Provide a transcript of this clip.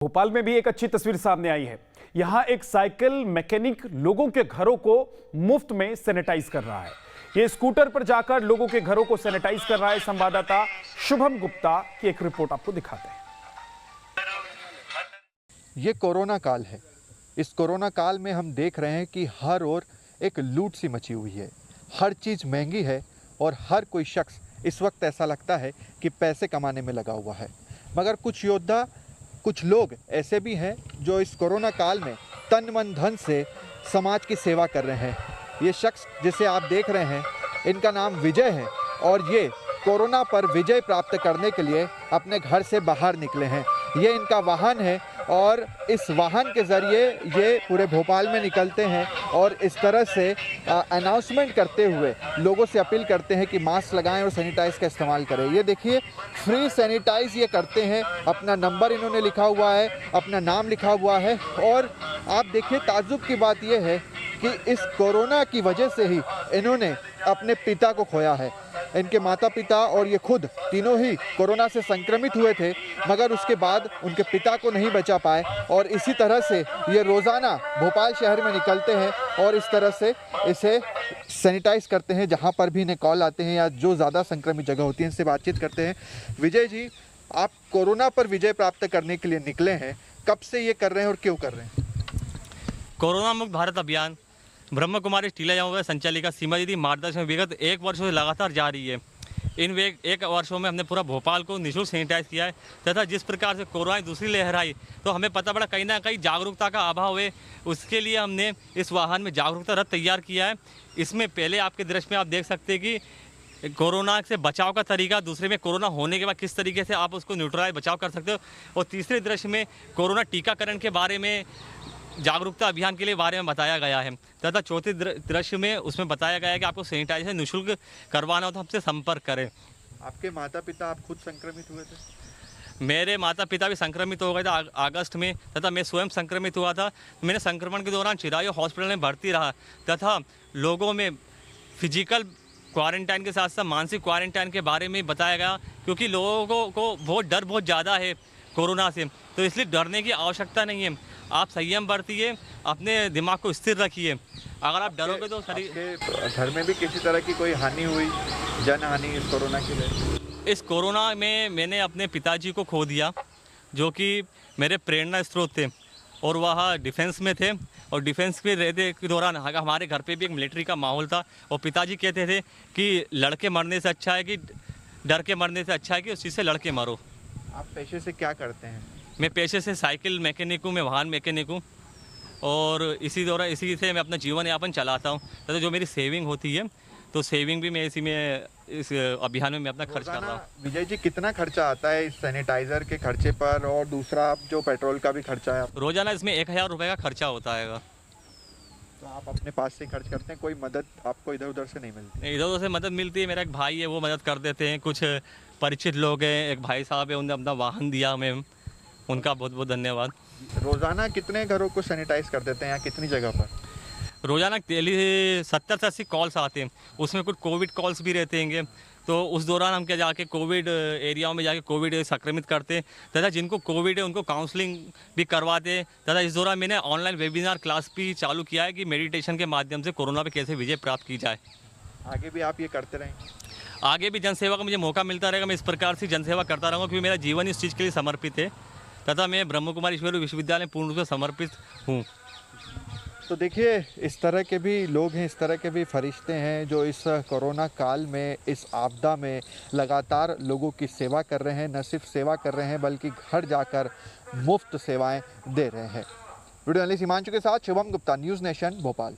भोपाल में भी एक अच्छी तस्वीर सामने आई है। यहां एक साइकिल मैकेनिक लोगों के घरों को मुफ्त में सैनिटाइज कर रहा है। ये स्कूटर पर जाकर लोगों के घरों को सैनिटाइज कर रहा है। संवाददाता शुभम गुप्ता की एक रिपोर्ट आपको दिखाते हैं। ये कोरोना काल है। इस कोरोना काल में हम देख रहे हैं कि हर ओर एक लूट सी मची हुई है। हर चीज़ महंगी है और हर कोई शख्स इस वक्त ऐसा लगता है कि पैसे कमाने में लगा हुआ है। मगर कुछ योद्धा, कुछ लोग ऐसे भी हैं जो इस कोरोना काल में तन मन धन से समाज की सेवा कर रहे हैं। ये शख्स जिसे आप देख रहे हैं, इनका नाम विजय है और ये कोरोना पर विजय प्राप्त करने के लिए अपने घर से बाहर निकले हैं। ये इनका वाहन है और इस वाहन के ज़रिए ये पूरे भोपाल में निकलते हैं और इस तरह से अनाउंसमेंट करते हुए लोगों से अपील करते हैं कि मास्क लगाएं और सैनिटाइज का इस्तेमाल करें। ये देखिए, फ्री सैनिटाइज ये करते हैं। अपना नंबर इन्होंने लिखा हुआ है, अपना नाम लिखा हुआ है और आप देखिए, ताज्जुब की बात यह है कि इस कोरोना की वजह से ही इन्होंने अपने पिता को खोया है। इनके माता पिता और ये खुद तीनों ही कोरोना से संक्रमित हुए थे, मगर उसके बाद उनके पिता को नहीं बचा पाए और इसी तरह से ये रोज़ाना भोपाल शहर में निकलते हैं और इस तरह से इसे सैनिटाइज करते हैं। जहाँ पर भी इन्हें कॉल आते हैं या जो ज़्यादा संक्रमित जगह होती है, इनसे बातचीत करते हैं। विजय जी, आप कोरोना पर विजय प्राप्त करने के लिए निकले हैं, कब से ये कर रहे हैं और क्यों कर रहे हैं? कोरोना मुक्त भारत अभियान ब्रह्म कुमारी टीला जाऊँगा संचालिका सीमा दीदी मार्गदर्शन विगत 1 वर्षों से लगातार जारी है। इन 1 वर्षों में हमने पूरा भोपाल को निःशुल्क सैनिटाइज किया है तथा जिस प्रकार से कोरोना की दूसरी लहर आई तो हमें पता पड़ा कहीं ना कहीं जागरूकता का अभाव है। उसके लिए हमने इस वाहन में जागरूकता रथ तैयार किया है। इसमें पहले आपके दृश्य में आप देख सकते हैं कि कोरोना से बचाव का तरीका, दूसरे में कोरोना होने के बाद किस तरीके से आप उसको न्यूट्रलाइज बचाव कर सकते हो और तीसरे दृश्य में कोरोना टीकाकरण के बारे में जागरूकता अभियान के लिए बारे में बताया गया है तथा चौथे दृश्य में उसमें बताया गया है कि आपको सैनिटाइजर निःशुल्क करवाना हो तो हमसे संपर्क करें। आपके माता पिता, आप खुद संक्रमित हुए थे? मेरे माता पिता भी संक्रमित हो गए थे अगस्त में तथा मैं स्वयं संक्रमित हुआ था। मैंने संक्रमण के दौरान चिरायु हॉस्पिटल में भर्ती रहा तथा लोगों में फिजिकल क्वारंटाइन के साथ साथ मानसिक क्वारंटाइन के बारे में बताया गया, क्योंकि लोगों को बहुत ज़्यादा है कोरोना से, तो इसलिए डरने की आवश्यकता नहीं है। आप संयम बरतिए, अपने दिमाग को स्थिर रखिए। अगर आप डरोगे तो शरीर। घर में भी किसी तरह की कोई हानि हुई, जन हानि इस कोरोना की वजह? इस कोरोना में मैंने अपने पिताजी को खो दिया, जो कि मेरे प्रेरणा स्रोत थे और वह डिफेंस में थे और डिफेंस में रहते के दौरान हमारे घर पे भी एक मिलिट्री का माहौल था और पिताजी कहते थे कि लड़के मरने से अच्छा है कि डर के मरने से अच्छा है कि उस चीज़ से लड़के मरो। आप पेशे से क्या करते हैं? मैं पेशे से साइकिल मैकेनिक हूँ, मैं वाहन मैकेनिक हूँ और इसी से मैं अपना जीवन यापन चलाता हूँ तथा जो मेरी सेविंग होती है तो सेविंग भी मैं इस अभियान में मैं अपना खर्च कर रहा हूँ। विजय जी, कितना खर्चा आता है इस सैनिटाइजर के खर्चे पर और दूसरा जो पेट्रोल का भी खर्चा है? रोजाना इसमें 1000 रुपये का खर्चा होता है। तो आप अपने पास से खर्च करते हैं, कोई मदद आपको इधर उधर से नहीं मिलती? इधर उधर से मदद मिलती है। मेरा एक भाई है, वो मदद कर देते हैं। कुछ परिचित लोग हैं, एक भाई साहब है, उन्होंने अपना वाहन दिया हमें, उनका बहुत बहुत धन्यवाद। रोज़ाना कितने घरों को सैनिटाइज कर देते हैं या कितनी जगह पर? रोज़ाना 70 से 80 कॉल्स आते हैं, उसमें कुछ कोविड कॉल्स भी रहते हैं, तो उस दौरान हम क्या जाके कोविड एरियाओं में जाके कोविड संक्रमित करते हैं तथा जिनको कोविड है उनको काउंसलिंग भी करवाते हैं तथा इस दौरान मैंने ऑनलाइन वेबिनार क्लास भी चालू किया है कि मेडिटेशन के माध्यम से कोरोना पे कैसे विजय प्राप्त की जाए। आगे भी आप ये करते रहेंगे? आगे भी जनसेवा का मुझे मौका मिलता रहेगा, मैं इस प्रकार से जनसेवा करता रहूँगा क्योंकि मेरा जीवन इस चीज़ के लिए समर्पित है तथा मैं ब्रह्म कुमारी ईश्वरीय विश्वविद्यालय पूर्ण रूप से समर्पित हूँ। तो देखिए, इस तरह के भी लोग हैं, इस तरह के भी फरिश्ते हैं जो इस कोरोना काल में, इस आपदा में लगातार लोगों की सेवा कर रहे हैं। न सिर्फ सेवा कर रहे हैं बल्कि घर जाकर मुफ्त सेवाएं दे रहे हैं। वीडियो जर्नलिस्ट हिमांशु के साथ शुभम गुप्ता, न्यूज़ नेशन, भोपाल।